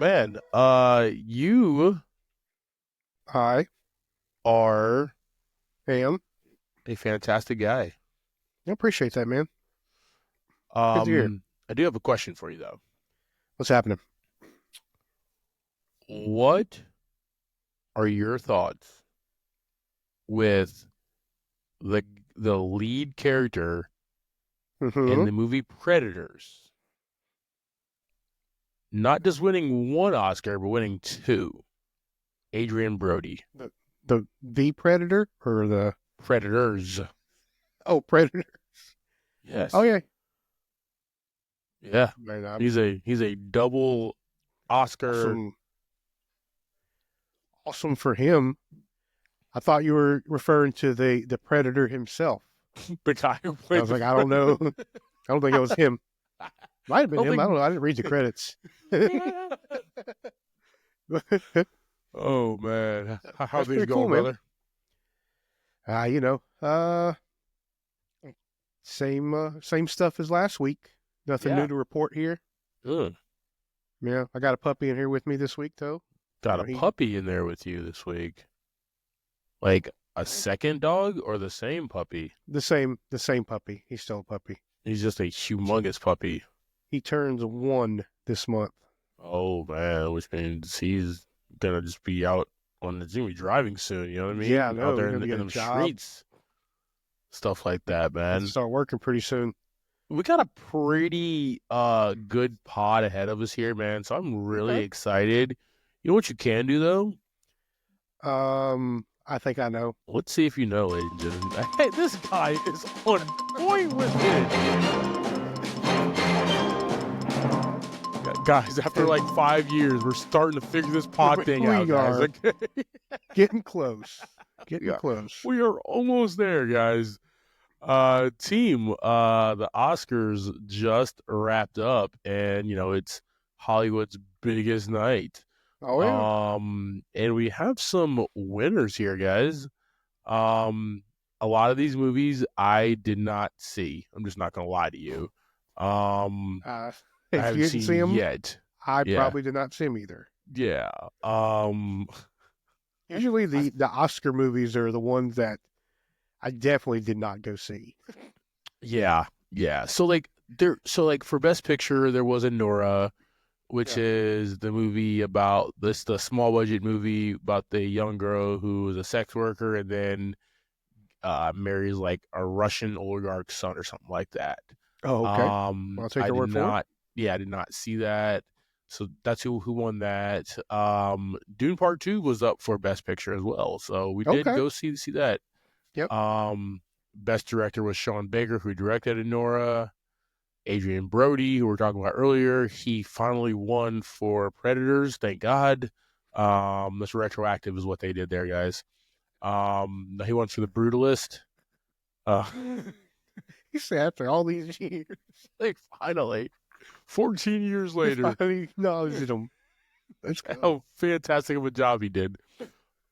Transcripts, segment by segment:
Man, you I are am. a fantastic guy. I appreciate that, man. Good to hear. I do have a question for you though. What's happening? What are your thoughts with the the lead character in hmm the movie Predators? Not just winning one Oscar, but winning two. Adrian Brody. The Predator or the Predators. Predator? Oh Yes. yeah, Yeah. man. He's a double Oscar. Awesome, awesome for him. I thought you were referring to the Predator himself. The guy who I played was like, I don't know. I don't think it was him. Might have been don't him. I don't think know. I didn't read the credits. Oh man, how That's things pretty cool, going, man. brother? Uh, you know, uh, same stuff as last week. Nothing new Yeah. to report here. Good. Yeah, I got a puppy in here with me this week, though. Got a He puppy in there with you this week. Like a second dog or the same puppy? the same puppy. He's still a puppy. He's just a humongous puppy. He turns 1 this month. Oh man, which means he's gonna just be out on the gonna be driving soon. You know what I Yeah, I mean? Out know. there He's gonna in get a them job. streets, stuff like that, Have to man. start working pretty soon. We got a pretty good pod ahead of us here, man. So I'm really Okay. excited. You know what you can do though? I think I know. Let's see if you know, ladies and gentlemen. Hey, this guy is on point with it. Guys, after like 5 years, we're starting to figure this pod thing out, We guys. are Okay? getting close. Getting Yeah. close. We are almost there, guys. Team, the Oscars just wrapped up, and it's Hollywood's biggest night. Oh yeah. And we have some winners here, guys. Um, a lot of these movies I did not see. I'm just not gonna lie to you. Um, Uh, I if haven't you didn't seen see him, yet. I Yeah, probably did not see him either. yeah. Um, Usually I, the Oscar movies are the ones that I definitely did not go see. yeah, yeah. So like for Best Picture, there was a Nora, which Yeah. is the movie about the small budget movie about the young girl who was a sex worker and then marries like a Russian oligarch's son or something like that. Oh, okay. I'll take I your did word for it. not. Yeah, I did not see that. So that's who won that. Dune Part Two was up for Best Picture as well, so we did Okay. go see that. Yep. Best Director was Sean Baker, who directed Anora. Adrian Brody, who we were talking about earlier, he finally won for Predators. Thank God. This retroactive is what they did there, guys. He won for The Brutalist. Uh, You say after all these years, like finally, 14 years you later, finally acknowledged him. Let's go. how fantastic of a job he did.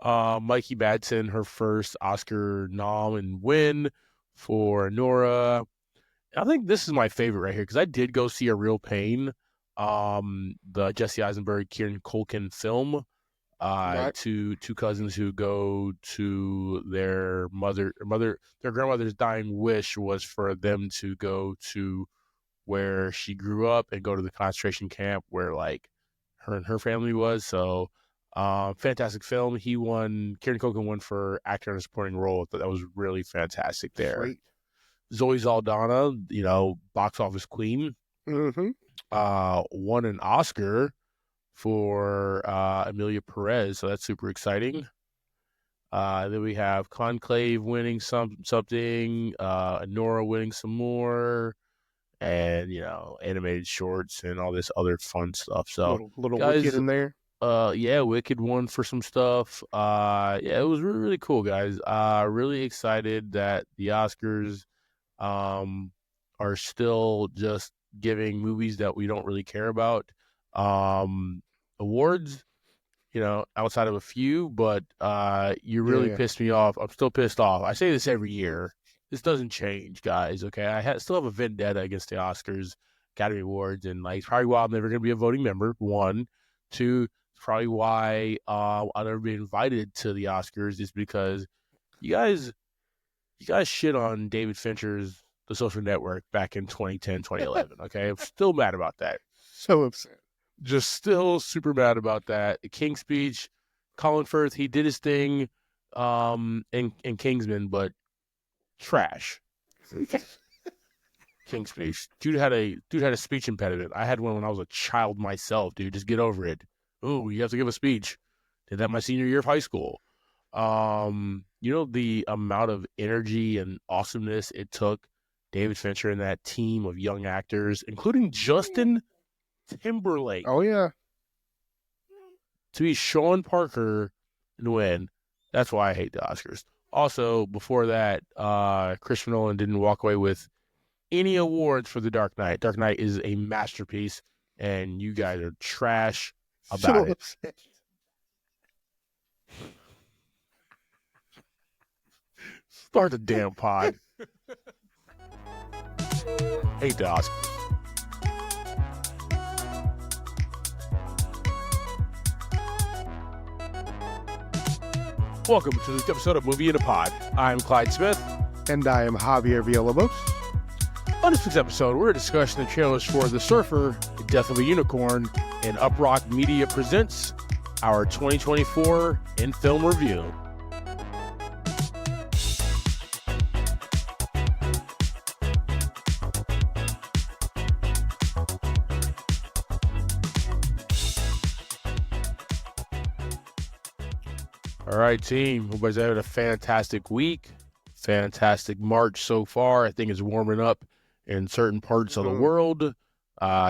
Mikey Madsen, her first Oscar nom and win for Nora. I think this is my favorite right here because I did go see A Real Pain, the Jesse Eisenberg, Kieran Culkin film. Right. Two cousins who go to their grandmother's dying wish was for them to go to where she grew up and go to the concentration camp where like her and her family was. So, fantastic film. Kieran Culkin won for actor in a supporting role. That was really fantastic there. Sweet. Zoe Saldana, box office queen, Mm-hmm. won an Oscar for Amelia Perez, so that's super exciting. Then we have Conclave winning something, Nora winning some more, and animated shorts and all this other fun stuff. So, Little wicked guys, in there. yeah, Wicked won for some stuff. Yeah, it was really, really cool, guys. Really excited that the Oscars um, are still just giving movies that we don't really care about um, awards, outside of a few, but you Yeah, really yeah. pissed me off. I'm still pissed off. I say this every year. This doesn't change, guys, okay? Still have a vendetta against the Oscars, Academy Awards, and like, it's probably why I'm never going to be a voting member, one. Two, probably why I'll never be invited to the Oscars is because you guys shit on David Fincher's The Social Network back in 2010, 2011. Okay, I'm still mad about that. So upset. Just still super mad about that. King's Speech, Colin Firth, he did his thing in Kingsman, but trash. King's Speech. Dude had a speech impediment. I had one when I was a child myself, dude. Just get over it. Ooh, you have to give a speech. Did that my senior year of high school. The amount of energy and awesomeness it took David Fincher and that team of young actors, including Justin Timberlake, Oh yeah. to be Sean Parker and win. That's why I hate the Oscars. Also, before that, Christopher Nolan didn't walk away with any awards for The Dark Knight. Dark Knight is a masterpiece, and you guys are trash about it. Upset. Start the damn pod. Hate the Oscars. Welcome to this episode of Movie in a Pod. I'm Clyde Smith. And I am Javier Villalobos. On this week's episode, we're discussing the trailers for The Surfer, The Death of a Unicorn, and Uprock Media presents our 2024 in-film review. All right, team. Hope everybody's having a fantastic week. Fantastic March so far. I think it's warming up in certain parts of the world.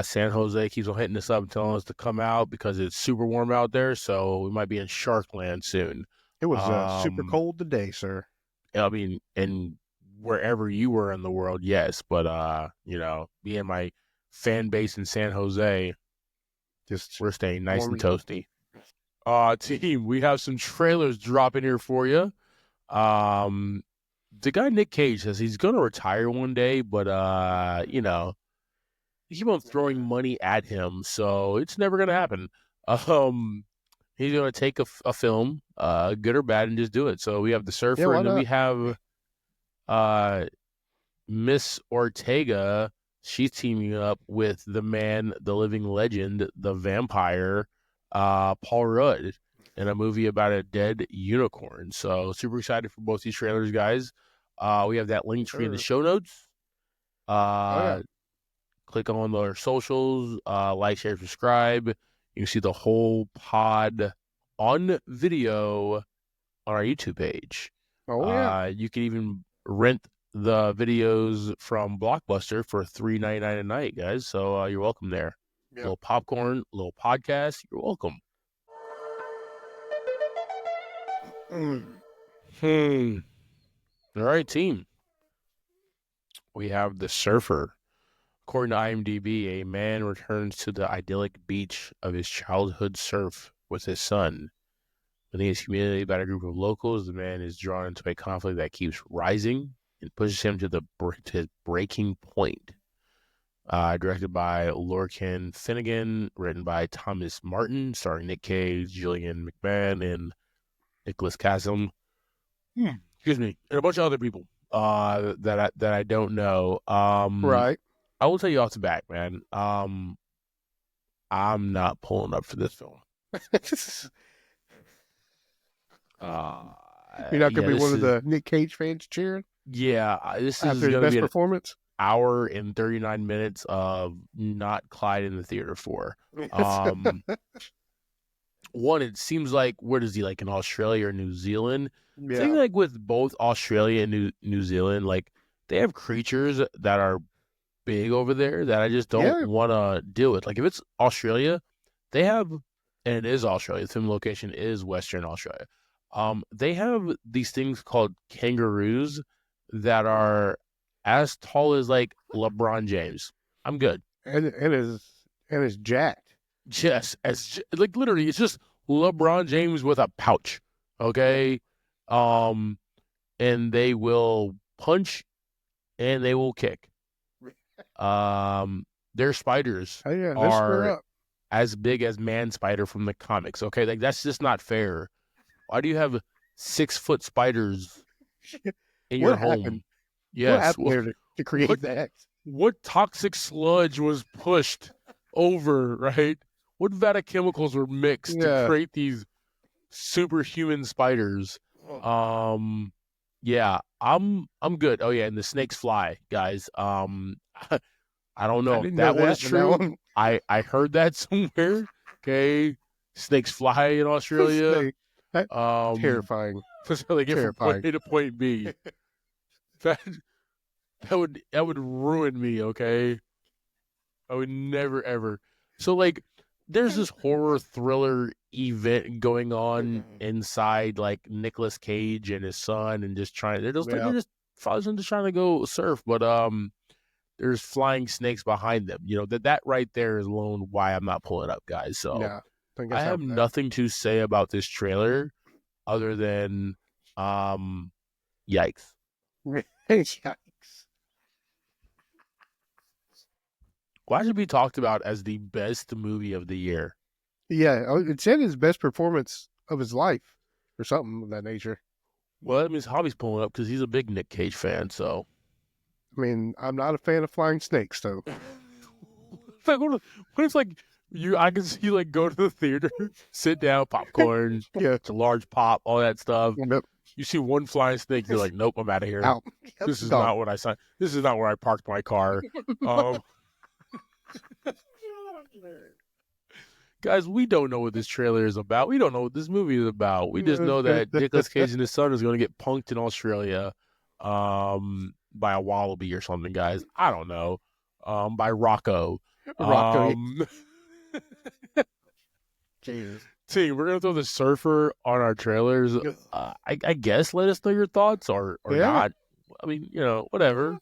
San Jose keeps on hitting us up and telling us to come out because it's super warm out there. So we might be in Sharkland soon. It was super cold today, sir. I mean, and wherever you were in the world, yes. But, being my fan base in San Jose, we're staying nice and toasty. Team, we have some trailers dropping here for you. The guy Nick Cage says he's going to retire one day, but, they keep on throwing money at him, so it's never going to happen. He's going to take a film, good or bad, and just do it. So we have The Surfer, and then we have Miss Ortega. She's teaming up with the man, the living legend, the vampire, Paul Rudd, in a movie about a dead unicorn. So super excited for both these trailers, guys. We have that link tree in the show notes. Click on their socials, like, share, subscribe. You can see the whole pod on video on our YouTube page. You can even rent the videos from Blockbuster for $3.99 a night, guys. So you're welcome there. Yep. A little popcorn, a little podcast. You're welcome. All right, team. We have The Surfer. According to IMDb, a man returns to the idyllic beach of his childhood surf with his son. When he is humiliated by a group of locals, the man is drawn into a conflict that keeps rising and pushes him to his breaking point. Directed by Lorcan Finnegan, written by Thomas Martin, starring Nick Cage, Gillian McMahon, and Nicholas Cassim. Excuse me, and a bunch of other people that I don't know. Right. I will tell you off the bat, man. I'm not pulling up for this film. You're not going to be one of the Nick Cage fans cheering? Yeah, this is going to be performance. Hour and 39 minutes of not Clyde in the theater for. One, it seems like, where is he, like in Australia or New Zealand? Yeah. I think like with both Australia and New Zealand, like they have creatures that are big over there that I just don't want to deal with. Like if it's Australia, they have, and it is Australia, the film location is Western Australia. They have these things called kangaroos that are as tall as like LeBron James. I'm good. And is jacked. Yes, like literally, it's just LeBron James with a pouch. Okay, and they will punch and they will kick. Their spiders are as big as Man Spider from the comics. Okay, like that's just not fair. Why do you have 6-foot spiders in your What happened? home? What Yes. happened there to What create that? what toxic sludge was pushed over, right? What vat of chemicals were mixed to Yeah. create these superhuman spiders? Um yeah, I'm good. Oh yeah, and the snakes fly, guys. I don't I know if didn't know that one is that, but that true. one I heard that somewhere. Okay. Snakes fly in Australia. snake. That Um terrifying. so they get from point Terrifying. A to point B. That that would ruin me, okay? I would never ever. So like there's this horror thriller event going on inside like Nicolas Cage and his son and just trying Yeah. they're just father's son just trying to go surf, but there's flying snakes behind them. You know, that right there is alone why I'm not pulling up, guys. So No. Don't get I time have for that. nothing to say about this trailer other than um yikes. Yikes. Why should it be talked about as the best movie of the year? Yeah. It said his best performance of his life or something of that nature. Well, that means Hobby's pulling up because he's a big Nick Cage fan. So, I mean, I'm not a fan of flying snakes, though. like, what if like you? I can see you like go to the theater, sit down, popcorn, Yeah. it's a large pop, all that stuff. Yep. You see one flying snake, you're like, nope, I'm out of here. Out. Yep. This is Gone. not what I signed. This is not where I parked my car. Um, guys, we don't know what this trailer is about. We don't know what this movie is about. We just know that Nicolas Cage and his son is going to get punked in Australia, by a wallaby or something. Guys, I don't know. By Rocco. Rocco. Um, Jesus. team, we're gonna throw the surfer on our trailers. I guess let us know your thoughts or Yeah. not. I mean, whatever.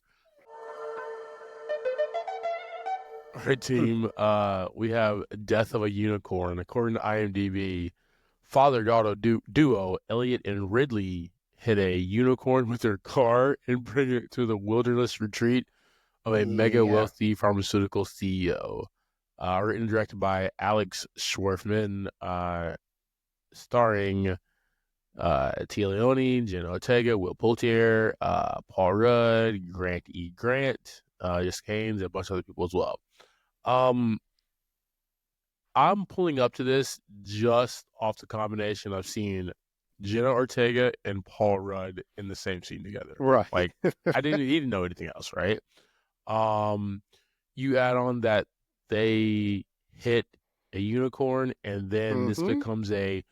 All right, team. We have Death of a Unicorn. According to IMDb, father-daughter duo Elliot and Ridley hit a unicorn with their car and bring it to the wilderness retreat of a mega Yeah. wealthy pharmaceutical CEO. Written and directed by Alex Schwartzman, starring Tia Leone, Jenna Ortega, Will Poulter, Paul Rudd, Grant E. Grant, Jessica Haynes, and a bunch of other people as well. I'm pulling up to this just off the combination of seeing Jenna Ortega and Paul Rudd in the same scene together. Right. Like I didn't know anything else, right? You add on that they hit a unicorn, and then this becomes a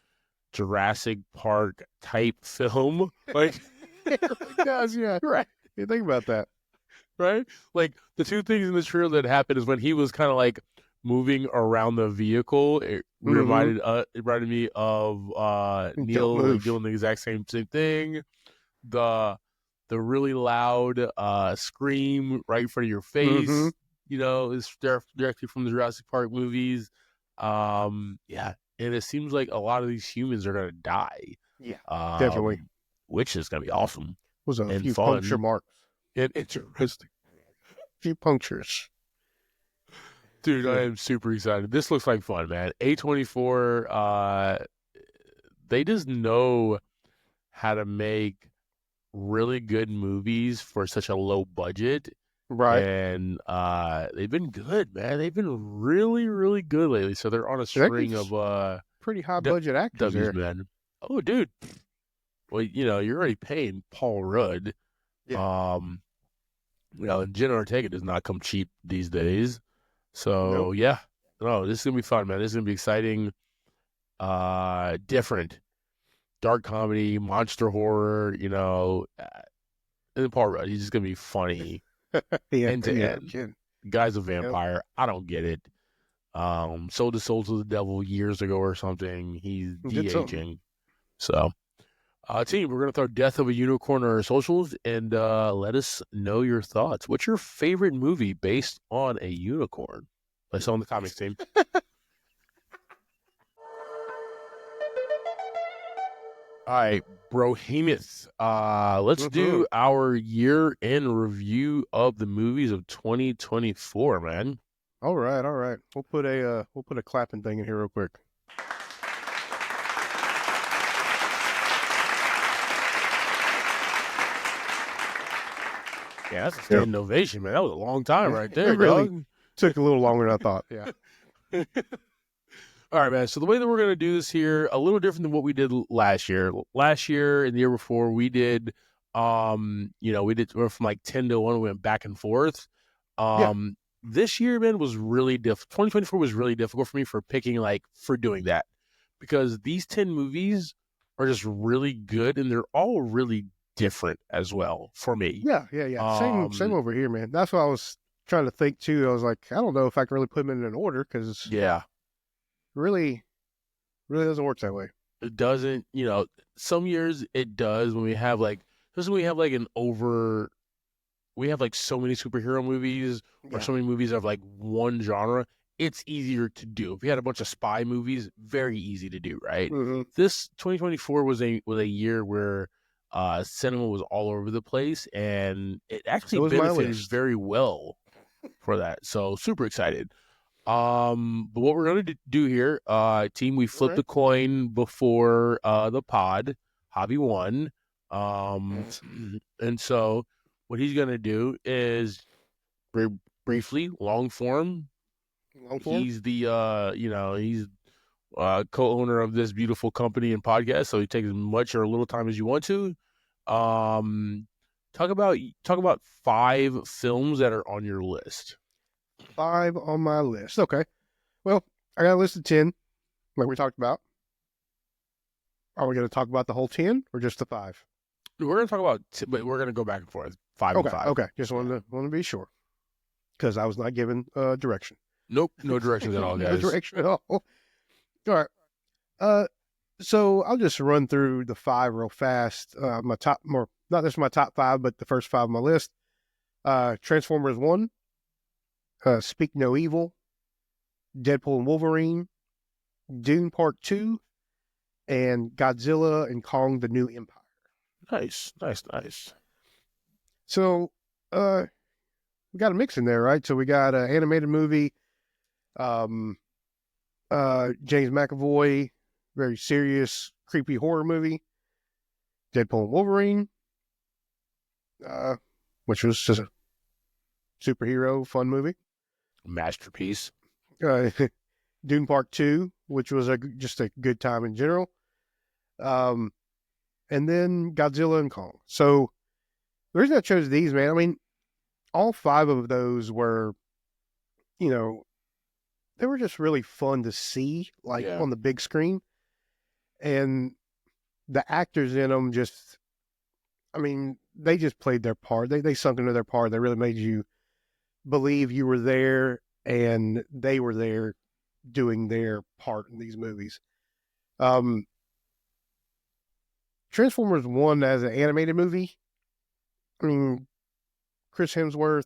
Jurassic Park type film. Like it does, yeah. right. You think about that. Right? Like the two things in the trailer that happened is when he was kind of like moving around the vehicle, it reminded me of Neil like, doing the exact same thing. The really loud scream right in front of your face, is directly from the Jurassic Park movies. Yeah, and it seems like a lot of these humans are gonna die. Yeah, definitely. Which is gonna be awesome. Was a few fun. puncture marks. And interesting. A few punctures. Dude, I am super excited. This looks like fun, man. A24, they just know how to make really good movies for such a low budget. Right. And they've been good, man. They've been really, really good lately. So they're on a string of pretty high budget actors W's, there. man. Oh, dude. Well, you're already paying Paul Rudd. Yeah. Jenna Ortega does not come cheap these days. So yeah. No, this is gonna be fun, man. This is gonna be exciting. Different. Dark comedy, monster horror, and Paul Rudd, he's just gonna be funny. End to end. Guy's a vampire. Yep. I don't get it. Sold his soul to the devil years ago or something. He's de-aging. So team, we're gonna throw Death of a Unicorn on our socials and let us know your thoughts. What's your favorite movie based on a unicorn? Let us know in the comics, team. All right, Brohemoth. Let's do our year-end review of the movies of 2024, man. All right, all right. We'll put a clapping thing in here real quick. Yeah, that's a Yep. standing ovation, man. That was a long time right It there, really dog. took a little longer than I thought. Yeah. All right, man. So the way that we're gonna do this here, a little different than what we did last year. Last year and the year before, we did, we went from like 10 to 1, we went back and forth. Yeah. This year, man, was really 2024 was really difficult for me for picking for doing that because these 10 movies are just really good and they're all really different as well for me. Yeah, yeah, yeah. Same Um, over here, man. That's what I was trying to think too. I was like, I don't know if I can really put them in an order because yeah, really, really doesn't work that way. it doesn't, some years it does when we have especially when we have we have like so many superhero movies or Yeah. so many movies of like one genre, it's easier to do. If we had a bunch of spy movies, very easy to do, right? Mm-hmm. This 2024 was a year where cinema was all over the place and it actually So was my benefited list. very well for that. So super excited. But what we're gonna do here, team, we All flipped right. a coin before the pod. Javi won. And so what he's gonna do is very briefly, long form. Long form. He's the he's co-owner of this beautiful company and podcast, so he takes as much or a little time as you want to. Um, talk about 5 films that are on your list. 5 on my list. Okay. Well, I got a list of 10, like we talked about. Are we going to talk about the whole 10 or just the 5? We're gonna talk about, but we're gonna go back and forth, five and Okay. five. Okay. Just Yeah. wanted to be sure because I was not given direction. Nope, no directions at all, No guys. direction at all. All right. Uh, so I'll just run through the 5 real fast. My top, more not just my top 5, but the first 5 on my list. Transformers 1, Speak No Evil, Deadpool and Wolverine, Dune Part 2, and Godzilla and Kong the New Empire. Nice, nice, nice. So we got a mix in there, right? So we got an animated movie, um, James McAvoy, very serious, creepy horror movie, Deadpool and Wolverine, uh, which was just a superhero fun movie. Masterpiece. Uh, Dune Part 2, which was just a good time in general. Um, and then Godzilla and Kong. So the reason I chose these, man, I mean, all 5 of those were, you know, they were just really fun to see, like Yeah. on the big screen. And the actors in them just, I mean, they just played their part. They sunk into their part. They really made you believe you were there and they were there doing their part in these movies. Um, Transformers 1 as an animated movie, I mean, Chris Hemsworth,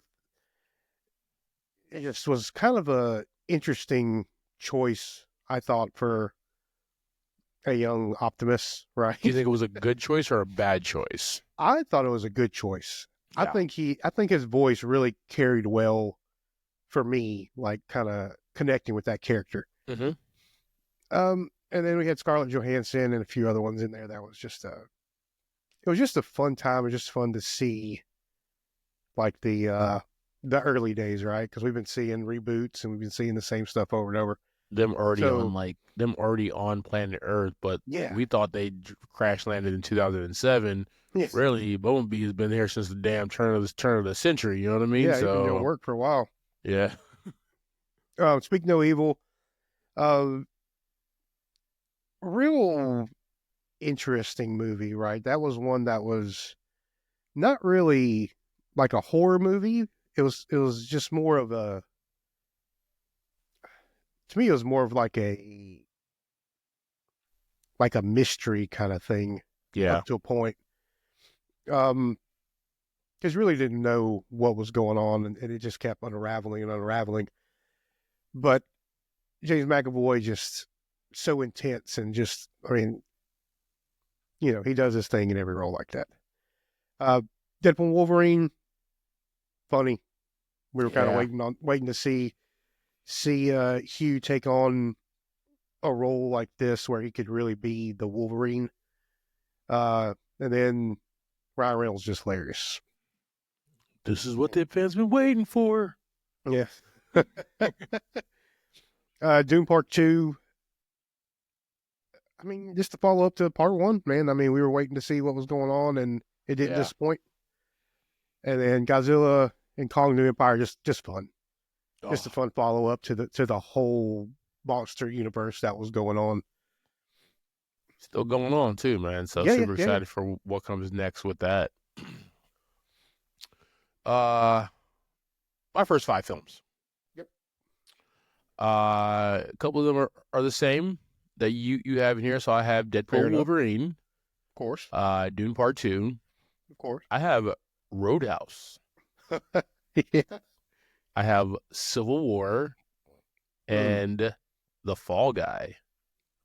it just was kind of a interesting choice, I thought, for a young Optimus, Do you right? think it was a good choice or a bad choice? I thought it was a good choice. Yeah. I think his voice really carried well for me, like kind of connecting with that character. Mm-hmm. And then we had Scarlett Johansson and a few other ones in there. That was just it was just a fun time. It was just fun to see, like the early days, right? Because we've been seeing reboots and we've been seeing the same stuff over and over. So Them already on planet Earth, but yeah, we thought they crash landed in 2007. yeah, Really, Bumblebee has been here since the damn turn of the century. You know what I mean? yeah. He's been doing So work for a while. yeah, Speak No Evil, uh, real interesting movie, right? That was one that was not really like a horror movie. It was just more of a, to me it was more of like a mystery kind of thing yeah, up to a point. Um because really didn't know what was going on, and it just kept unraveling and unraveling. But James McAvoy just so intense and just, I mean, he does his thing in every role like that. Uh Deadpool Wolverine, funny. We were kind of yeah. waiting to see see Hugh take on a role like this where he could really be the Wolverine. And then Ryan Reynolds just hilarious. This is what the fans been waiting for. Yeah. Doom Part 2. I mean, just to follow up to Part 1, man. I mean, we were waiting to see what was going on, and it didn't Yeah. disappoint. And then Godzilla and Kong New Empire, just fun. Just a Oh, fun follow up to the whole monster universe that was going on. still going on too, man. So Yeah, yeah, super yeah, yeah. excited for what comes next with that. Uh, my first 5 films. Yep. A couple of them are the same that you have in here. So I have Fair Deadpool enough. Wolverine, Of course. Dune Part 2. Of course. I have Roadhouse. Yeah. I have Civil War Mm. and The Fall Guy.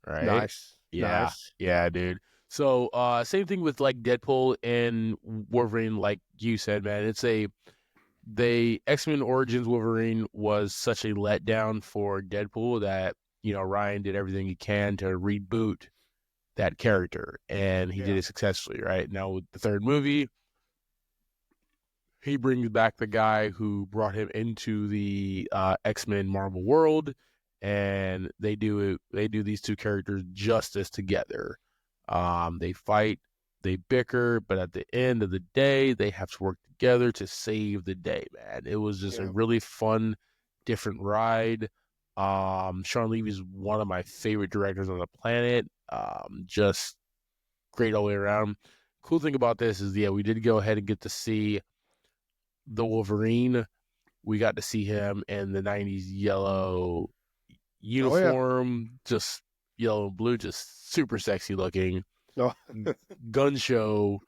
Right? Nice. Yeah, Nice. yeah, dude. So same thing with like Deadpool and Wolverine, like you said, man. It's a they X-Men Origins Wolverine was such a letdown for Deadpool that, Ryan did everything he can to reboot that character, and he did Yeah. it successfully, right? Now with the third movie, he brings back the guy who brought him into the X-Men Marvel world, and they do these two characters justice together. They fight, they bicker, but at the end of the day, they have to work together to save the day, man. It was just a Yeah. really fun, different ride. Sean Levy is one of my favorite directors on the planet. Just great all the way around. Cool thing about this is, yeah, we did go ahead and get to see the Wolverine. We got to see him in the 90s yellow Oh yeah. uniform, just yellow and blue, just super sexy looking. No. Gun show.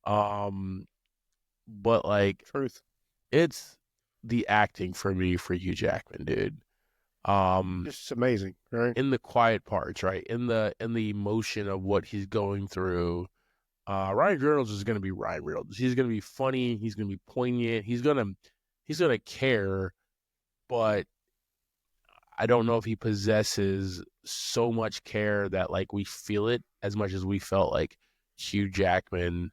Um, but like Truth. it's the acting for me for Hugh Jackman, dude. Um, Just amazing, right? in the quiet parts, right? In the emotion of what he's going through. Ryan Reynolds is gonna be Ryan Reynolds. He's gonna be funny, he's gonna be poignant, he's gonna care, but I don't know if he possesses so much care that like we feel it as much as we felt like Hugh Jackman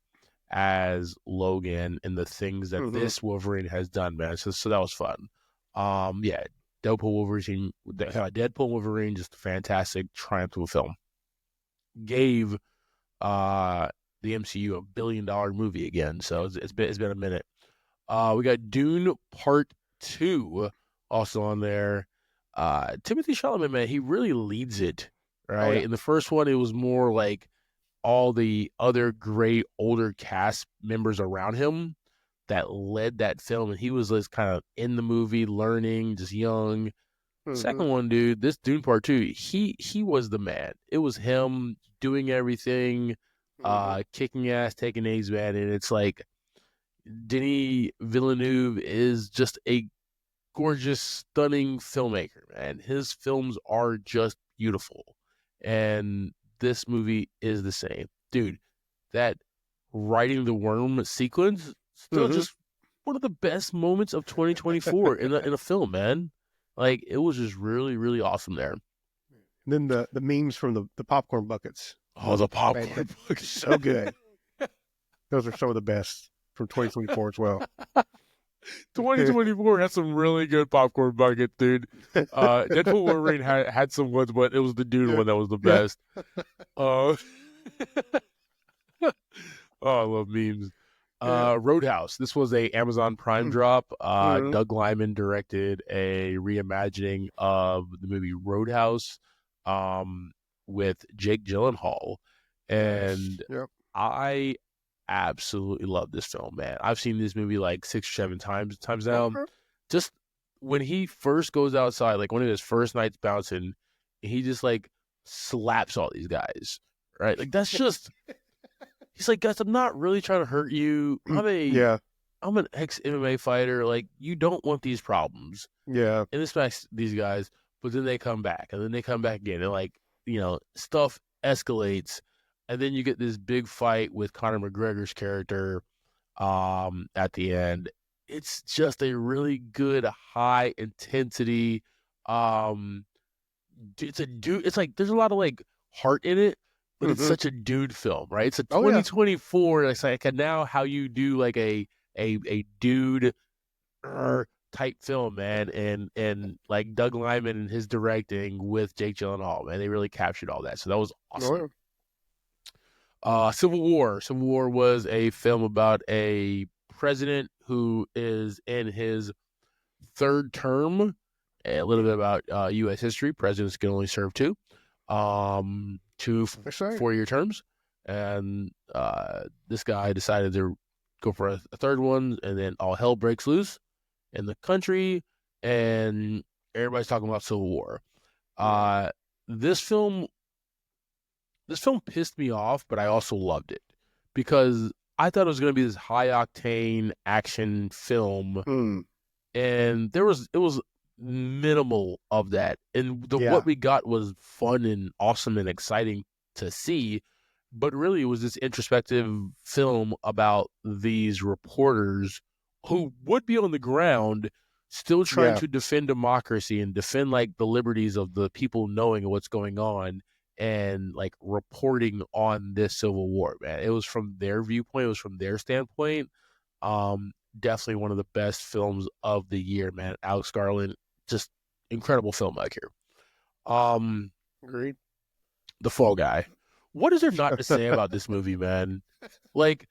as Logan and the things that Mm-hmm. this Wolverine has done, man. So that was fun. Yeah, Deadpool Wolverine, just a fantastic triumphal film. Gave uh the MCU a $1 billion movie again. So it's been a minute. We got Dune Part 2 also on there. Timothy Chalamet, man, he really leads it, Oh right? yeah. In the first one, it was more like all the other great older cast members around him that led that film, and he was just kind of in the movie, learning, just young. Mm-hmm. Second one, dude, this Dune Part 2, he was the man. It was him doing everything, Mm-hmm. kicking ass, taking names, man, and it's like Denis Villeneuve is just a gorgeous, stunning filmmaker, man. His films are just beautiful. And this movie is the same. Dude, that riding the worm sequence, still Mm-hmm. just one of the best moments of 2024 in a film, man. Like it was just really, really awesome there. And then the memes from the popcorn buckets. Oh, the Man, popcorn book. so good. Those are some of the best from 2024 as well. 2024 had some really good popcorn buckets, dude. Deadpool Wolverine had some ones, but it was the dude Yeah. one that was the Yeah. best. Uh, oh, I love memes. Yeah. Roadhouse. This was a Amazon Prime drop. Mm-hmm. Doug Liman directed a reimagining of the movie Roadhouse, um, with Jake Gyllenhaal, Nice. and Yep. I absolutely love this film, man. I've seen this movie like 6 or 7 times now. Okay. Just when he first goes outside, like one of his first nights bouncing, he just like slaps all these guys, right? Like that's just he's like, guys, I'm not really trying to hurt you. Yeah. I'm an ex MMA fighter. Like you don't want these problems, Yeah. and this makes these guys. But then they come back, and then they come back again, and like stuff escalates, and then you get this big fight with Conor McGregor's character at the end. It's just a really good high intensity Um, it's a dude. It's like there's a lot of like heart in it, but it's Mm-hmm. such a dude film, right? It's a Oh yeah. 2024. It's like now how you do like a dude type film, man, and like Doug Liman and his directing with Jake Gyllenhaal, man, they really captured all that. So that was Oh awesome. yeah. Civil War. Civil War was a film about a president who is in his third term. A little bit about U.S. history. Presidents can only serve two That's right. 4-year terms, and this guy decided to go for a third one, and then all hell breaks loose in the country, and everybody's talking about Civil War. Yeah. Uh, this film, this film pissed me off, but I also loved it because I thought it was going to be this high octane action film, Mm. and it was minimal of that, and Yeah. what we got was fun and awesome and exciting to see, but really it was this introspective film about these reporters who would be on the ground still trying Yeah. to defend democracy and defend like the liberties of the people knowing what's going on and like reporting on this civil war, man. It was from their viewpoint, it was from their standpoint. Definitely one of the best films of the year, man. Alex Garland, just incredible filmmaker. Um, Agreed. The Fall Guy. What is there not to say about this movie, man? Like,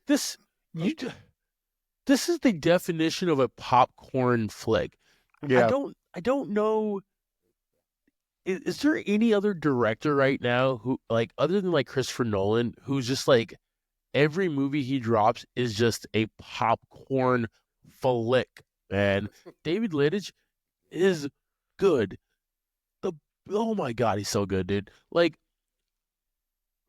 this, you, this is the definition of a popcorn flick. Yeah. I don't know. Is there any other director right now who, like, other than like Christopher Nolan, who's just like every movie he drops is just a popcorn flick, man. David Lynch is good. The Oh my god, he's so good, dude. Like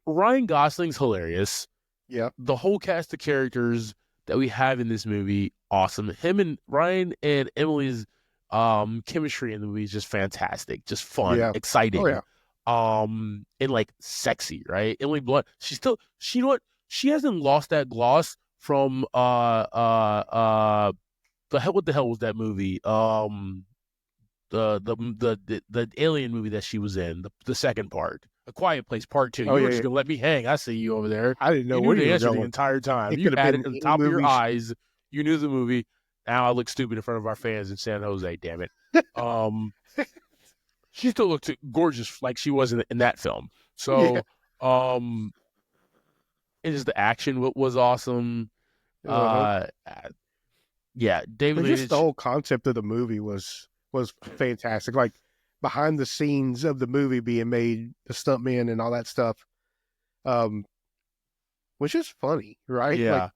Ryan Gosling's hilarious. Yeah. The whole cast of characters that we have in this movie, awesome. Him and Ryan and Emily's chemistry in the movie is just fantastic, just fun, Yeah. Oh exciting, yeah. and like sexy, right? Emily Blunt, you know what? She hasn't lost that gloss from what the hell was that movie? The alien movie that she was in, the second part, A Quiet Place Part Two. Oh You were yeah. just Yeah. gonna let me hang. I see you over there. I didn't know You knew where you the were answer the going. entire time. It You could have had it been at the any top of your movie. eyes. You knew the movie. Now I look stupid in front of our fans in San Jose. Damn it. Um, she still looked gorgeous like she was in that film. Yeah. So, um, it is the action was awesome. Uh-huh. Yeah, David And just the Lynch. whole concept of the movie was fantastic. Like behind the scenes of the movie being made, the stuntmen and all that stuff, um, which is funny, right? Like Yeah,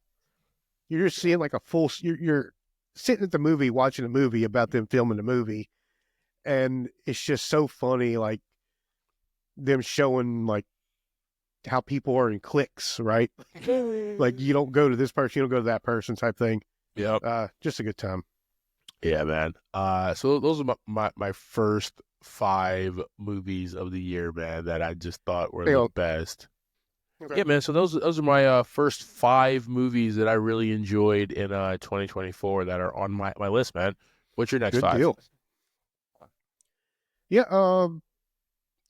you're just seeing like a full. You're sitting at the movie watching a movie about them filming the movie, and it's just so funny. Like them showing like how people are in cliques, right? Like you don't go to this person, you don't go to that person, type thing. yep. Just a good time. Yeah, man. So those are my first 5 movies of the year, man, that I just thought were the Hey, best. okay. Yeah, man. So those are my first 5 movies that I really enjoyed in 2024 that are on my list, man. What's your next Good 5? deal. Yeah.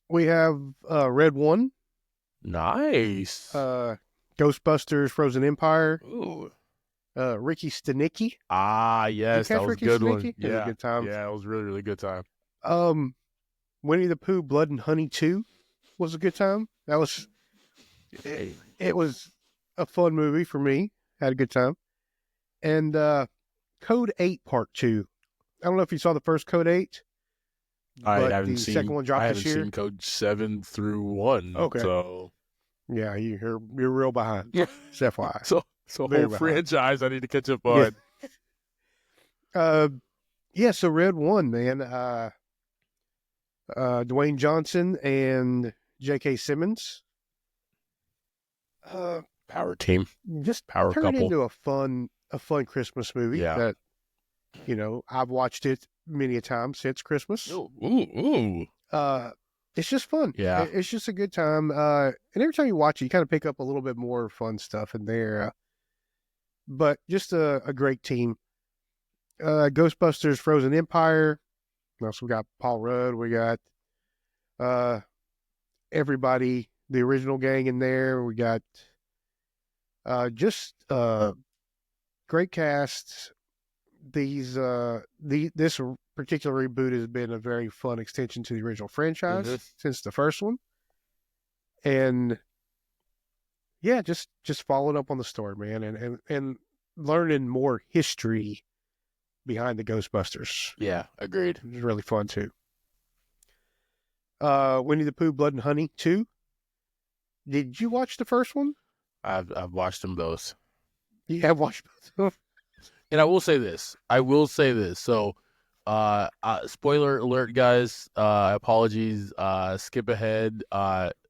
We have Red One, Nice. Ghostbusters: Frozen Empire, Ooh. Ricky Stenicki. Ah, Did you yes, that catch was a Ricky good one. Stenicki? It was a Yeah, good time. yeah, it was really really good time. Um, Winnie the Pooh: Blood and Honey 2 was a good time. That was Hey, it was a fun movie for me. Had a good time. And Code 8 Part 2. I don't know if you saw the first Code 8, but the second one I dropped this haven't year. seen Code 7 through 1, Okay. so Yeah, you're real behind. yeah. Just FYI. So Very whole behind. franchise I need to catch up Yeah. on. Uh yeah, so Red One, man. Dwayne Johnson and J.K. Simmons. Uh Power team, just power turned couple. into a fun Christmas movie Yeah. that, I've watched it many a time since Christmas. Ooh. It's just fun. Yeah. It's just a good time. And every time you watch it, you kind of pick up a little bit more fun stuff in there. But just a great team. Ghostbusters: Frozen Empire. So we got Paul Rudd. We got uh, everybody, the original gang in there. We got just great cast. This particular reboot has been a very fun extension to the original Mm-hmm. franchise since the first one, and yeah, just following up on the story, man, and learning more history behind the Ghostbusters. Yeah, agreed. It was really fun too. Winnie the Pooh, Blood and Honey 2. Did you watch the first one? I've watched them both. You have watched both of them? And I will say this. So, spoiler alert, guys. Apologies. Skip ahead.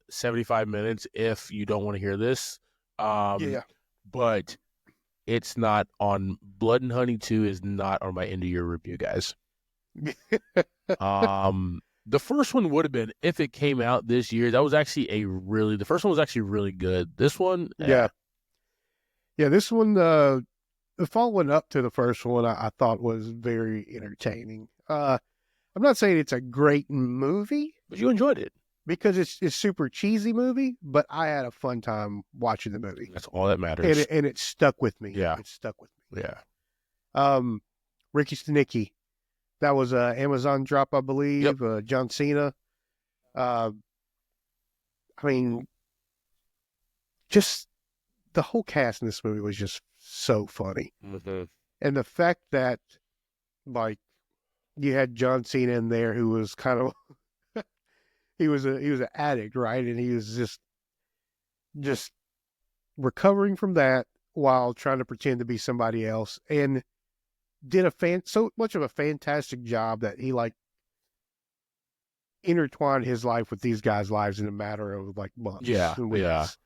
75 minutes if you don't want to hear this. Yeah. But it's not on. Blood and Honey 2 is not on my end of year review, guys. The first one would have been if it came out this year. That was actually the first one was actually really good. This one, Yeah. Yeah, this one, following up to the first one, I thought was very entertaining. I'm not saying it's a great movie, but you enjoyed it because it's super cheesy movie, but I had a fun time watching the movie. That's all that matters. And it stuck with me. Yeah. It stuck with me. Yeah. Ricky Stenicki. That was a Amazon drop, I believe. Yep. John Cena. I mean, just the whole cast in this movie was just so funny. Mm-hmm. And the fact that, like, you had John Cena in there, who was kind of he was an addict, right? And he was just recovering from that while trying to pretend to be somebody else, and did so much of a fantastic job that he like intertwined his life with these guys' lives in a matter of like months and weeks,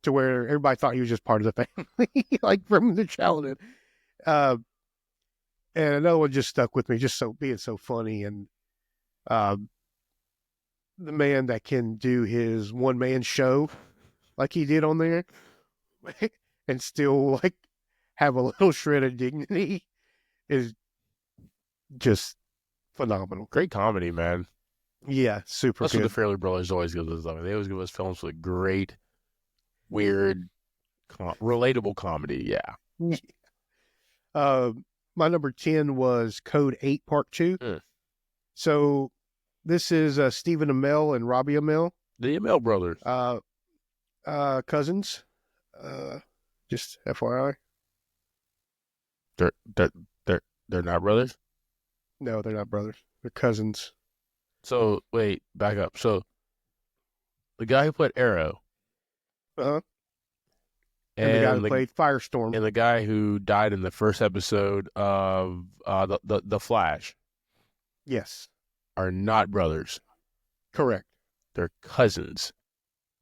to where everybody thought he was just part of the family, like from their childhood. And another one just stuck with me, just being so funny, and the man that can do his one-man show like he did on there and still like have a little shred of dignity is just phenomenal. Great comedy, man. Yeah, super That's good. what the Fairley Brothers always give us. They always give us films with great, weird, relatable comedy. Yeah. My number 10 was Code 8 Part 2. So this is Stephen Amell and Robbie Amell. The Amell brothers. Cousins. Just FYI. They're not brothers? No, they're not brothers. They're cousins. So, wait, back up. So, the guy who played Arrow. Uh-huh. And the guy who played Firestorm. And the guy who died in the first episode of the Flash. Yes. Are not brothers. Correct. They're cousins.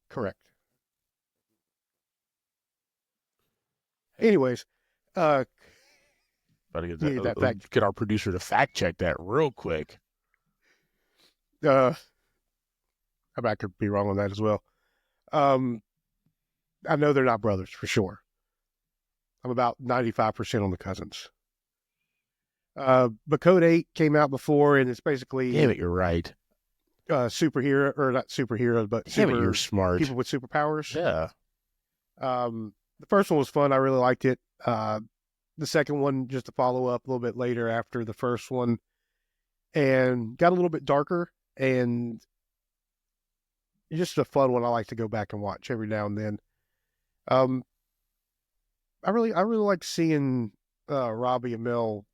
Correct. Anyways, gotta get our producer to fact check that real quick. I could be wrong on that as well. I know they're not brothers for sure. I'm about 95% on the cousins. But Code 8 came out before, and it's basically... Damn it, you're right. Superhero, or not superheroes, but you're smart. People with superpowers. Yeah. The first one was fun. I really liked it. The second one, just to follow up a little bit later after the first one, and got a little bit darker, and just a fun one I like to go back and watch every now and then. I really like seeing Robbie Amell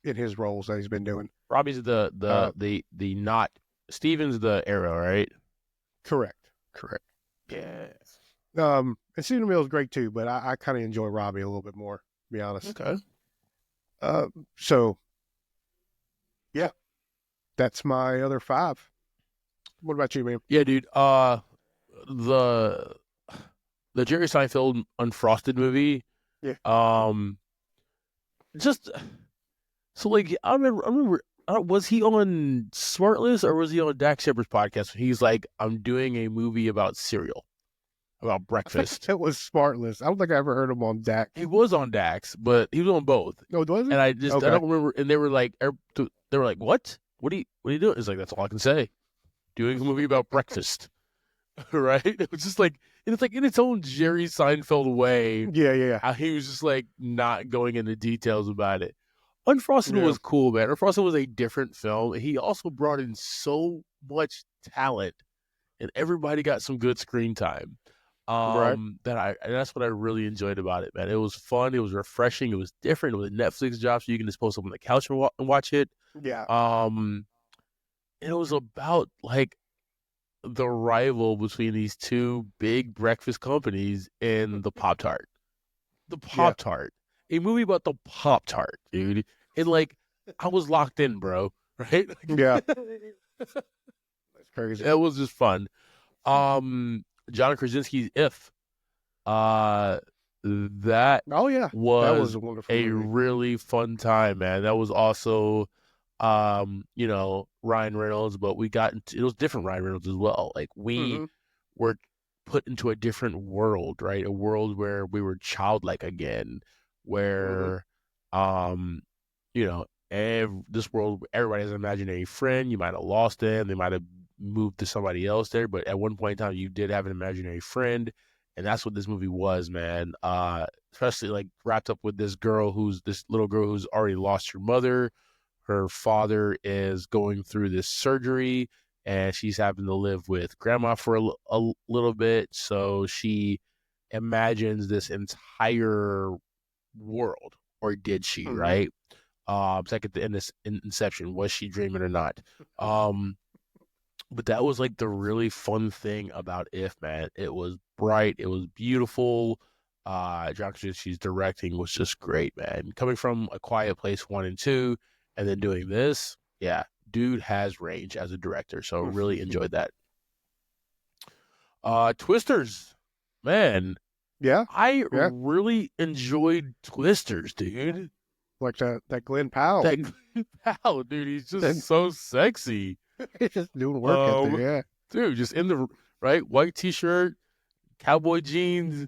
in his roles that he's been doing. Robbie's the not Steven's the Arrow, right? Correct. Yeah. And Stephen Amell is great too, but I kind of enjoy Robbie a little bit more, to be honest. Okay. So yeah, that's my other 5. What about you, man? Yeah, dude. The Jerry Seinfeld Unfrosted movie. Yeah. Just so like I remember. Was he on Smartless or was he on Dax Shepard's podcast? He's like, I'm doing a movie about cereal, about breakfast. It was Smartless. I don't think I ever heard him on Dax. He was on Dax, but he was on both. No, was he? And I don't remember. And they were like, what? what are you doing? It's like, that's all I can say. Doing a movie about breakfast, right? It was just like, and it's like in its own Jerry Seinfeld way, Yeah, yeah, how he was just like not going into details about it. Unfrosted yeah. was cool, man. Unfrosted was a different film. He also brought in so much talent, and everybody got some good screen time. Right. And that's what I really enjoyed about it, man. It was fun. It was refreshing. It was different. It was a Netflix job, so you can just post up on the couch and watch it. Yeah. Um, it was about like the rival between these two big breakfast companies and the Pop Tart. The Yeah. Pop Tart. A movie about the Pop Tart, dude. And like, I was locked in, bro. Right? Yeah. That's crazy. It was just fun. John Krasinski's If. That Oh yeah, that was was a wonderful a movie. really fun time, man. That was also, Ryan Reynolds, but it was different Ryan Reynolds as well. Like, we Mm-hmm. were put into a different world, right? A world where we were childlike again, Mm-hmm. where, um, this world, everybody has an imaginary friend. You might have lost them. They might have moved to somebody else there, but at one point in time, you did have an imaginary friend, and that's what this movie was, man. Especially like wrapped up with this little girl who's already lost her mother. Her father is going through this surgery, and she's having to live with grandma for a little bit. So she imagines this entire world, or did she? Mm-hmm. Right? It's like at the end of Inception, was she dreaming or not? Um, but that was like the really fun thing about If, man. It was bright, it was beautiful. John Krasinski's directing was just great, man. Coming from A Quiet Place 1 and 2, and then doing this, yeah, dude has range as a director. So really enjoyed that. Twisters, man, Yeah, I yeah. really enjoyed Twisters, dude. Like that Glenn Powell. That pal, dude, he's just And so sexy. he's just doing work out there. Um, Yeah. dude, just in the right white t-shirt, cowboy jeans,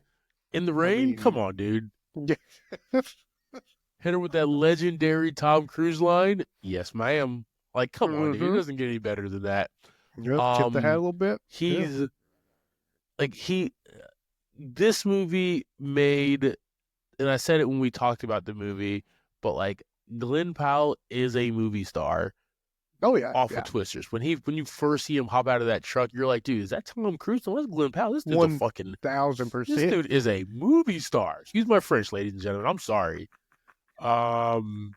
in the I rain. Come mean, on, dude. yeah. Hit her with that legendary Tom Cruise line. Yes, ma'am. Like, come on, dude. It Mm-hmm. doesn't get any better than that. Yep. Tip the hat a Um, little bit. Yeah. he's like he. This movie made, and I said it when we talked about the movie, but like Glenn Powell is a movie star Oh yeah. off of Yeah. Twisters. When you first see him hop out of that truck, you're like, dude, is that Tom Cruise? No, that's Glenn Powell. This dude's a One fucking thousand this percent. dude is a movie star. Excuse my French, ladies and gentlemen. I'm sorry. Um,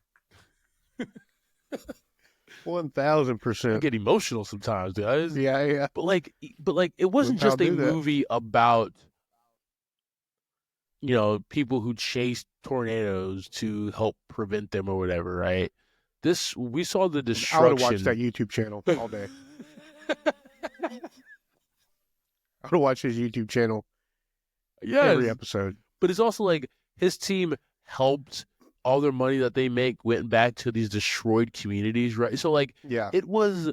1,000%. I get emotional sometimes, guys. Yeah. Yeah. But like, it Glenn wasn't Powell just a do that. movie about people who chase tornadoes to help prevent them or whatever, right? We saw the I would have watched that destruction. YouTube channel all day. I would have watched his YouTube channel every Yes, episode. but it's also like his team helped, all their money that they make went back to these destroyed communities, right? So like, Yeah. it was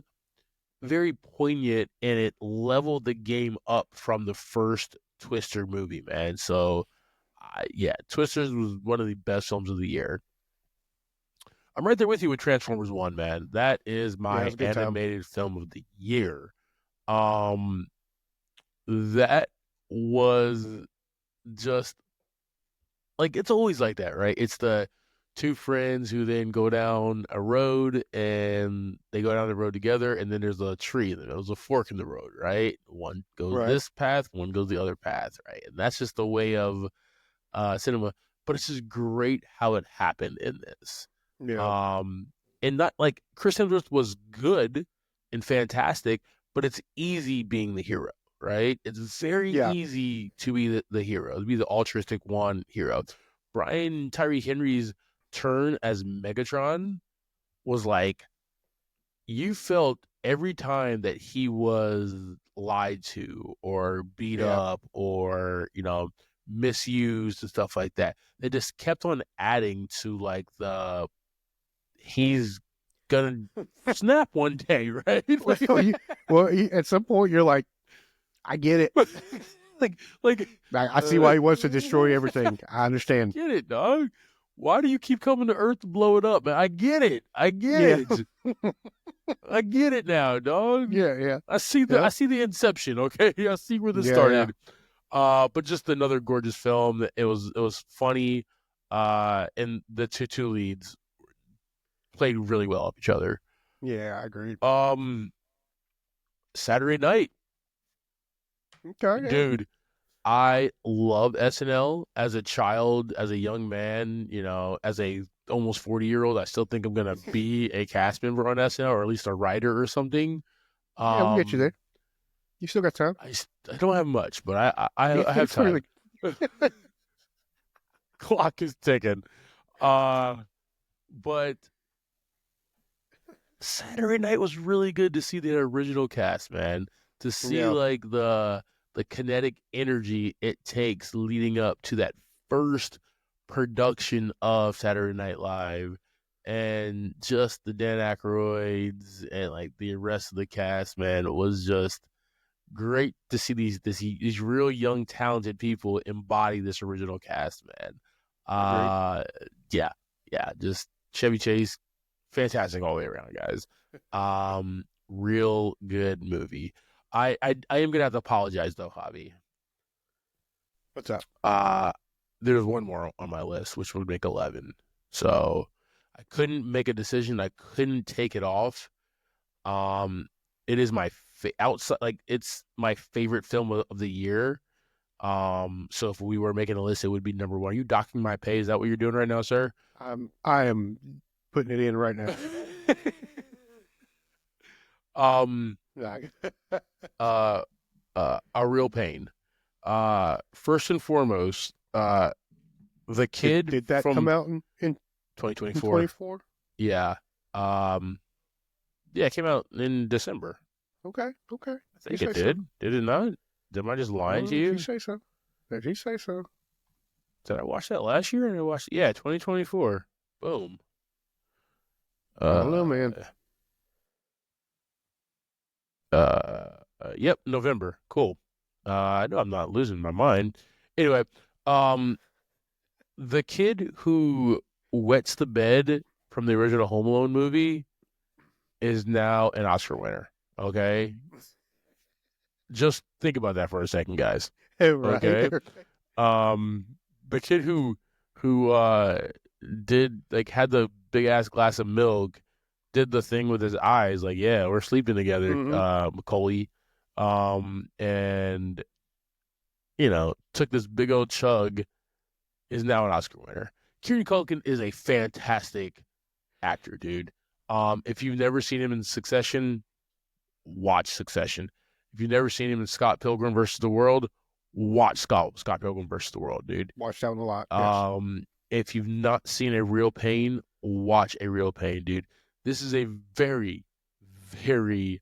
very poignant, and it leveled the game up from the first Twister movie, man. So, yeah, Twisters was one of the best films of the year. I'm right there with you with Transformers One, man. That is Yeah. It my was a good time. animated film of the year. Um, that was just like, it's always like that, right? It's the two friends who then go down a road, and they go down the road together, and then there's a tree, and there's a fork in the road, right? One goes Right. this path, one goes the other path, right? And that's just the way of cinema. But it's just great how it happened in this. Yeah. Um, and not like Chris Hemsworth was good and fantastic, but it's easy being the hero, right? It's very Yeah. easy to be the hero, to be the altruistic one hero. Brian Tyree Henry's turn as Megatron was like, you felt every time that he was lied to or beat Yeah. up or misused and stuff like that. They just kept on adding to like the he's gonna snap one day, right? At some point you're like, I get it. like I see why he wants to destroy everything. I understand. get it, dog. why do you keep coming to Earth to blow it up? Man, I get it. I get Yeah. it. I get it now, dog. Yeah. I see Yep. the inception, okay? I see where this Yeah. started. But just another gorgeous film. It was funny. And the two leads played really well off each other. Yeah. I agree. Um, Saturday Night, Okay. Yeah. dude. I loved SNL as a child, as a young man. As a almost 40-year-old, I still think I'm gonna be a cast member on SNL, or at least a writer or something. Yeah. We'll get you Um, there. You still got time. I don't have much, but I have It's really time. Clock is ticking. Uh, but Saturday Night was really good to see the original cast, man. To see yeah. like the kinetic energy it takes leading up to that first production of Saturday Night Live, and just the Dan Aykroyds and like the rest of the cast, man, it was just great to see these real young talented people embody this original cast, man. Agreed. Uh, yeah, yeah, just Chevy Chase, fantastic all the way around, guys. Real good movie. I am gonna have to apologize though, Javi. What's up? Uh there's one more on my list, which would make 11. So I couldn't make a decision. I couldn't take it off. Um, it is my outside, like it's my favorite film of the year. So if we were making a list, it would be number one. Are you docking my pay? Is that what you're doing right now, sir? I am putting it in right now. um, Yeah. a real pain. First and foremost, the Did kid did that come from out in 2024. 24? Yeah. Um, yeah, it came out in December. Okay. Okay. I You think it say so. did. Did it not? Am I just lying to Well, if you you? say so. If you say so. Did I watch that last year? And I watched, yeah, 2024. Boom. I don't know, Uh, man. yep, November. Cool. I know I'm not losing my mind. Anyway, um, the kid who wets the bed from the original Home Alone movie is now an Oscar winner. Okay, just think about that for a second, guys. Right. Okay, um, the kid who did like had the big ass glass of milk, did the thing with his eyes, like, yeah, we're sleeping together, hmm Macaulay, and took this big old chug, is now an Oscar winner. Kieran Culkin is a fantastic actor, dude. If you've never seen him in Succession, watch Succession. If you've never seen him in Scott Pilgrim versus the World, watch Scott Pilgrim versus the World, dude. Watched that one a lot. Yes. If you've not seen A Real Pain, watch A Real Pain, dude. This is a very, very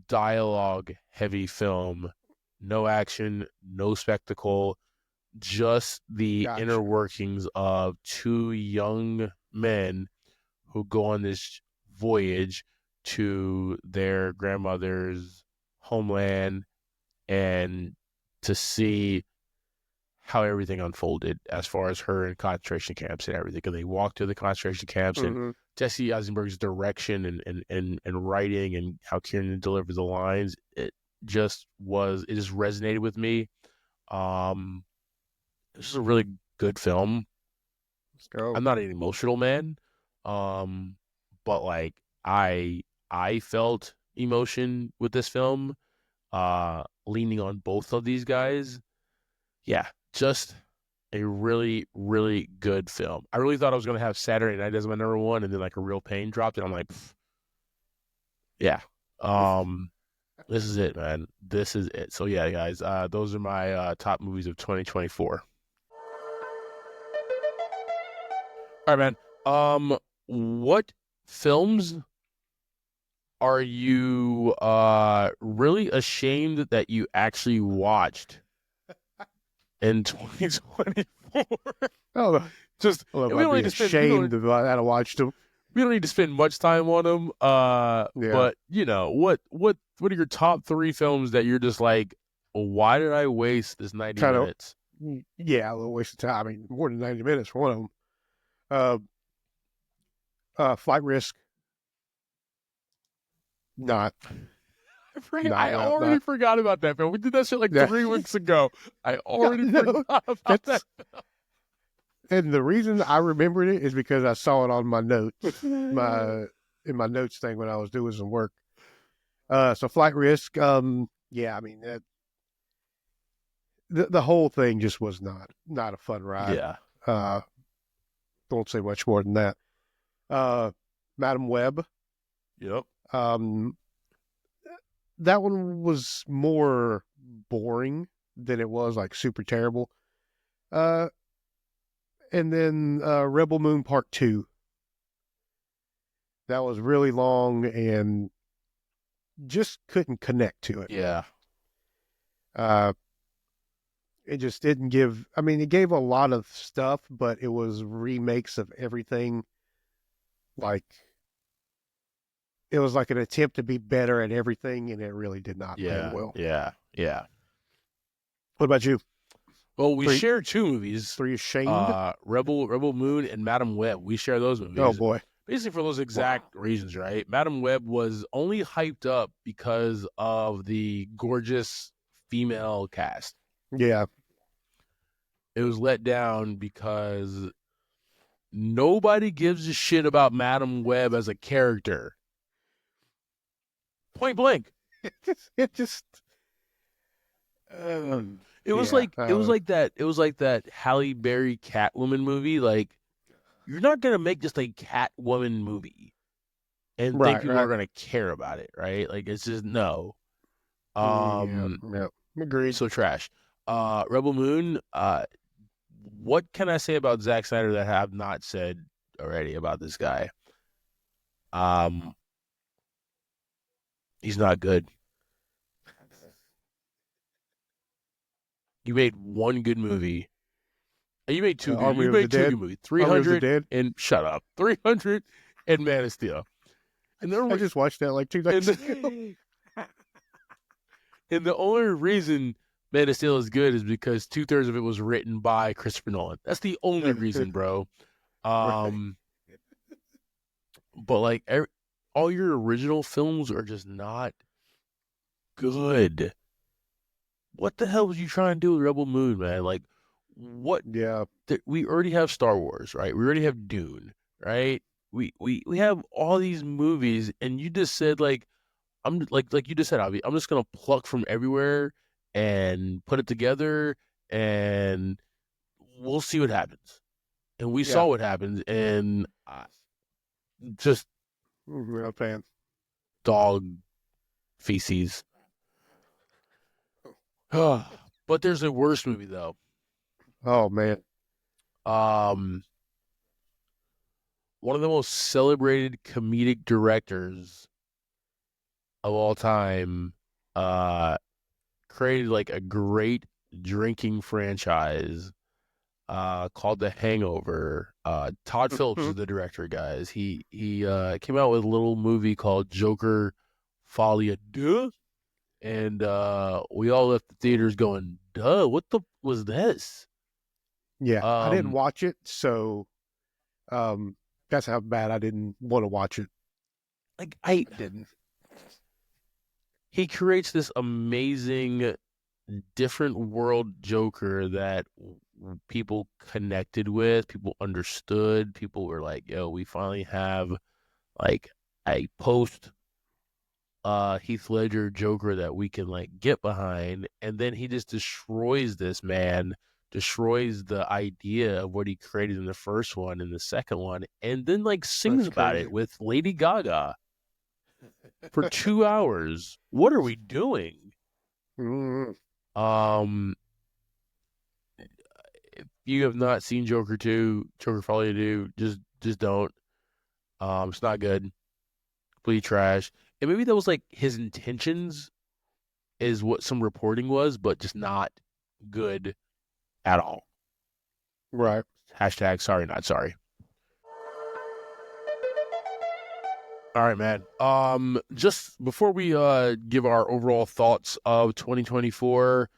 dialogue heavy film. No action, no spectacle, just the inner Gotcha. workings of two young men who go on this voyage to their grandmother's homeland, and to see how everything unfolded as far as her in concentration camps and everything. And they walk to the concentration camps, and hmm Jesse Eisenberg's direction and writing, and how Kieran delivered the lines, it just resonated with me. Um, this is a really good film. Let's go. I'm not an emotional man, um, but like I felt emotion with this film, leaning on both of these guys. Yeah, just a really, really good film. I really thought I was gonna have Saturday Night as my number one, and then like A Real Pain dropped, and I'm like, pff, yeah. Um, this is it, man. This is it. So yeah, guys, those are my top movies of 2024. All right, man. What films are you really ashamed that you actually watched in 2024? Oh, Just I love we don't being need to spend we don't ashamed about that. I watched them. we don't need to spend much time on them. Yeah. But what are your top three films that you're just like, why did I waste this 90 Kind of minutes? Yeah, a little waste of time. I mean, more than 90 minutes for one of them. Flight Risk, not, I already not. forgot about that, man. We did that shit like Yeah, 3 weeks ago. I already no, forgot about that. that's and the reason I remembered it is because I saw it on my notes, my in my notes thing when I was doing some work. So Flight Risk, yeah, I mean the whole thing just was not a fun ride. Yeah. Uh, don't say much more than that. Uh, Madam Web, Yep. um, that one was more boring than it was like super terrible. Uh, and then Rebel Moon Part Two, that was really long and just couldn't connect to it. Yeah. Uh, it just didn't give. I mean, it gave a lot of stuff, but it was remakes of everything. Like it was like an attempt to be better at everything, and it really did not pan Yeah. well. Yeah. Yeah. What about you? Well, we Three, share 2 movies. three ashamed. Rebel Moon and Madam Web. We share those Oh movies. boy. Basically for those Wow. exact reasons, right? Madam Web was only hyped up because of the gorgeous female cast. Yeah. It was let down because nobody gives a shit about Madam Web as a character. Point blank. It just. It was Yeah. like it was like that Halle Berry Catwoman movie. Like, you're not gonna make just a Catwoman movie and think Right. people are Right. gonna care about it, right? Like, it's just no. Yeah. Um, Yeah. Agreed. so trash. Rebel Moon. What can I say about Zack Snyder that I have not said already about this guy? Um, he's not good. You made one good movie. You made two good. Army You of the made two Dead. good movies. Army of the 300 Dead. and shut up. 300 and Man of Steel. And I the just watched that like 2 nights ago. and the only reason Man of Steel is good is because 2/3 of it was written by Christopher Nolan. That's the only reason, bro. Right. Um, but like all your original films are just not good. What the hell was you trying to do with Rebel Moon, man? Like, what? Yeah. We already have Star Wars, right? We already have Dune, right? We have all these movies, and you just said like like you just said, Avi, I'm just gonna pluck from everywhere and put it together, and we'll see what happens. And we Yeah. saw what happens, and just Real fan. dog feces. But there's a worse movie though. Oh man. Um, one of the most celebrated comedic directors of all time, created like a great drinking franchise called The Hangover. Todd Phillips is the director, guys. He came out with a little movie called Joker Folie à Deux, and we all left the theaters going, "Duh, what the was this?" Yeah. I didn't Um, watch it, so um, that's how bad I didn't want to watch it. like I didn't. he creates this amazing different world Joker that people connected with, people understood, people were like, "Yo, we finally have like a post Heath Ledger Joker that we can like get behind." And then he just destroys this man, destroys the idea of what he created in the first one and the second one, and then like sings That's about crazy. it with Lady Gaga for 2 hours. What are we doing? Mm, Um, if you have not seen Joker 2, Joker Folie à Deux, just don't. It's not good. Complete trash. And maybe that was like his intentions is what some reporting was, but just not good at all. right. Hashtag sorry, not sorry. All right, man. Just before we give our overall thoughts of 2024,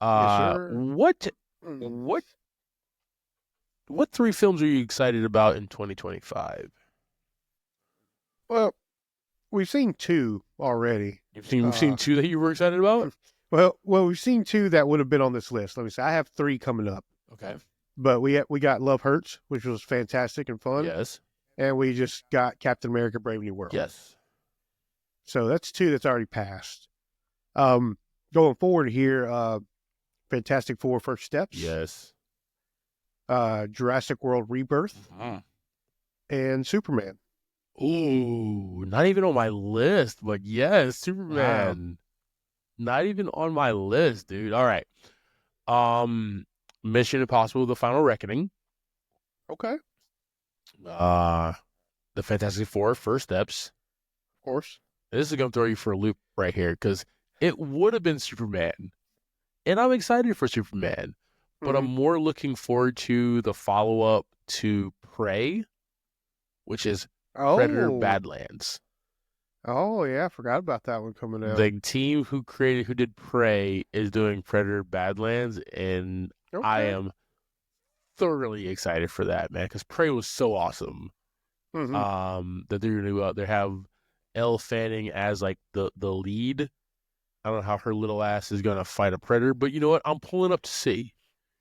Yes, sir. what What what three films are you excited about in 2025? Well, we've seen two already. We've seen two that you were excited about? Well, we've seen two that would have been on this list. Let me say, I have three coming up, Okay. but we got Love Hurts, which was fantastic and fun, Yes. and we just got Captain America: Brave New World. Yes. So that's two that's already passed. Going forward here, Fantastic Four: First Steps. Yes. Jurassic World: Rebirth, and Superman. Ooh, not even on my list, but yes, Superman. Wow. Not even on my list, dude. All right. Mission Impossible: The Final Reckoning. Okay. The Fantastic Four: First Steps. Of course. This is gonna throw you for a loop right here because it would have been Superman, and I'm excited for Superman, but I'm more looking forward to the follow up to Prey, which is Predator Badlands. Oh yeah, I forgot about that one coming out. The team who did Prey is doing Predator Badlands, and I am thoroughly excited for that, man, because Prey was so awesome. That they're gonna they have Elle Fanning as like the lead. I don't know how her little ass is gonna fight a predator, but you know what? I'm pulling up to see.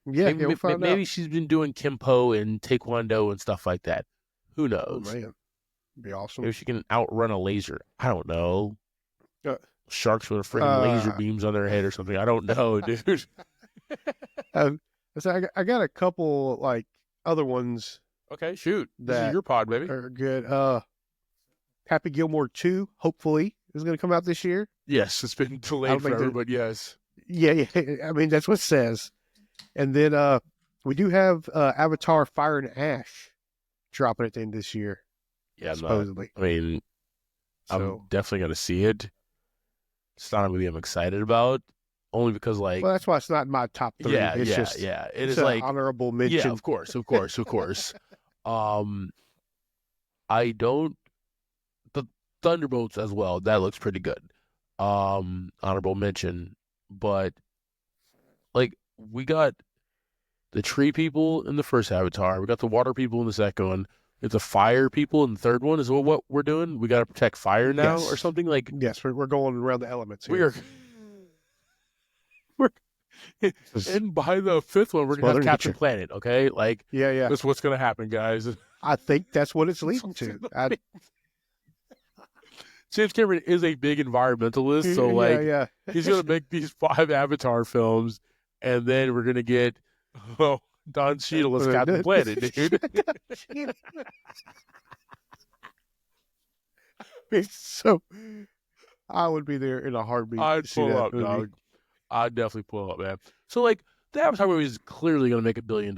Yeah, Maybe she's been doing Kimpo and Taekwondo and stuff like that. Who knows? Oh man, be awesome. Maybe she can outrun a laser. I don't know. Sharks with freaking laser beams on their head or something. I don't know, dude. So I got a couple like other ones. Okay, shoot. This is your pod, baby. Are good. Happy Gilmore 2, hopefully, is going to come out this year. Yes, it's been delayed forever, but yes. Yeah. I mean, that's what it says. And then we do have Avatar: Fire and Ash dropping at the end of this year. Yeah, supposedly. I'm definitely going to see it. It's not really I'm excited about, only because like. Well, that's why it's not in my top 3. Yeah, It is like honorable mention. Yeah, of course. I don't. The Thunderbolts as well. That looks pretty good. Honorable mention, but like we got the tree people in the first Avatar. We got the water people in the second one. It's the fire people in the third one. Is what we're doing? We got to protect fire now, or something like. Yes, we're going around the elements here. And by the fifth one, we're gonna have Captain Planet. Okay, like yeah. That's what's gonna happen, guys. I think that's what it's leading to. James Cameron is a big environmentalist, so like he's gonna make these 5 Avatar films, and then we're gonna get Don Cheadle as Captain Planet, dude. So I would be there in a heartbeat. I'd pull up, dog. I'd definitely pull up, man. So like the Avatar movie is clearly gonna make $1 billion.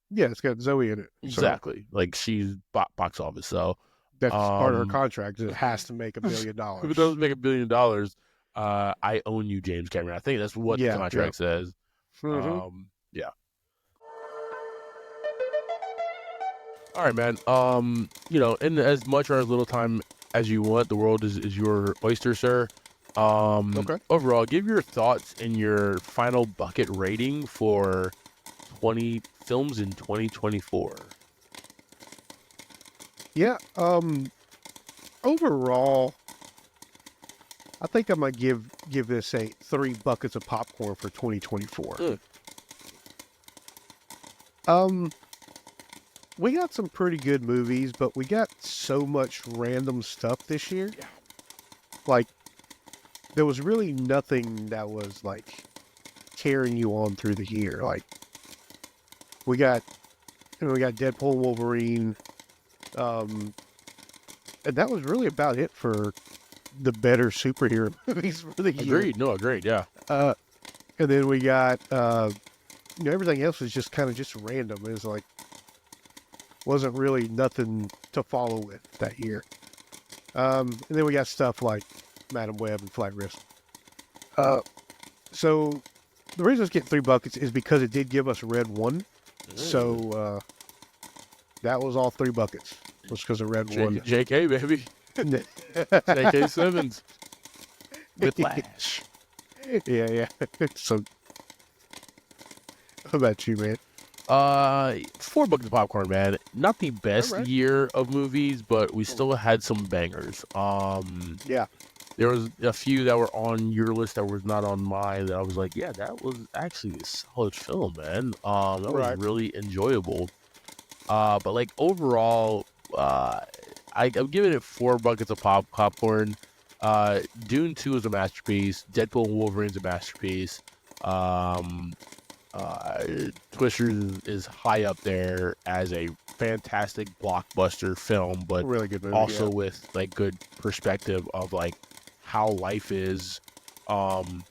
Yeah, it's got Zoe in it. Exactly. So. Like she's box office, so that's part of her contract. It has to make $1 billion. If it doesn't make $1 billion, I own you, James Cameron. I think that's what the contract says. Yeah. All right, man. In as much or as little time as you want, the world is your oyster, sir. Overall, give your thoughts and your final bucket rating for 20 films in 2024. Yeah. Overall, I think I'm gonna give this a 3 buckets of popcorn for 2024. We got some pretty good movies, but we got so much random stuff this year. Yeah. Like, there was really nothing that was like carrying you on through the year. Like, we got Deadpool and Wolverine, and that was really about it for the better superhero movies for the year. Agreed, yeah. And then we got, everything else was just kind of just random. It was like, wasn't really nothing to follow with that year. And then we got stuff like Madam Web and Flight Risk. So the reason it's getting 3 buckets is because it did give us Red 1. So that was all 3 buckets. Was because of Red 1. JK, baby. J.K. Simmons. Whiplash. Yeah. So How about you, man? Four buckets of popcorn, man. Not the All best right. year of movies, but we still had some bangers. Yeah. There was a few that were on your list that was not on mine that I was like, yeah, that was actually a solid film, man. That was Right. really enjoyable. But like overall, uh, I'm giving it four buckets of popcorn. Dune 2 is a masterpiece. Deadpool and Wolverine's a masterpiece. Um, uh, Twisters is high up there as a fantastic blockbuster film, but Really good movie. also Yeah. with like good perspective of like how life is um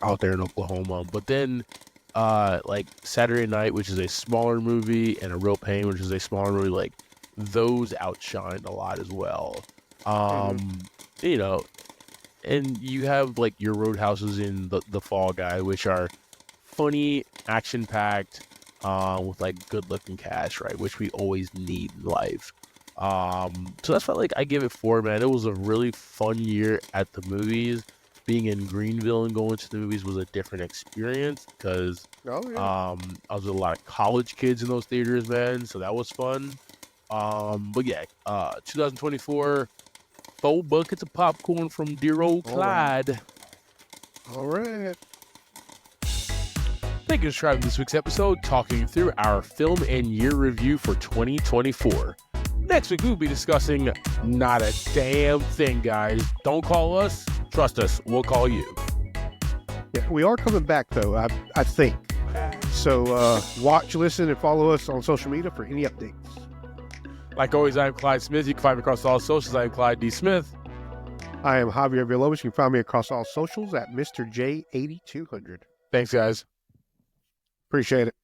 out there in Oklahoma. But then like Saturday Night, which is a smaller movie, and A Real Pain, which is a smaller movie, like those outshine a lot as well. Mm-hmm. You know, and you have like your Roadhouses in the Fall Guy, which are funny, action packed, with like good looking cast, right? Which we always need in life. So that's why like I give it four, man. It was a really fun year at the movies. Being in Greenville and going to the movies was a different experience because Oh yeah. I was with a lot of college kids in those theaters, man. So that was fun. But yeah, 2024, four buckets of popcorn from dear old All right. Clyde. All right. Thank you for subscribing to this week's episode, talking through our film and year review for 2024. Next week, we'll be discussing not a damn thing, guys. Don't call us. Trust us. We'll call you. Yeah, we are coming back though. I think. So watch, listen, and follow us on social media for any updates. Like always, I'm Clyde Smith. You can find me across all socials. I'm Clyde D. Smith. I am Javier Villalobos. You can find me across all socials at Mr. J8200. Thanks, guys. Appreciate it.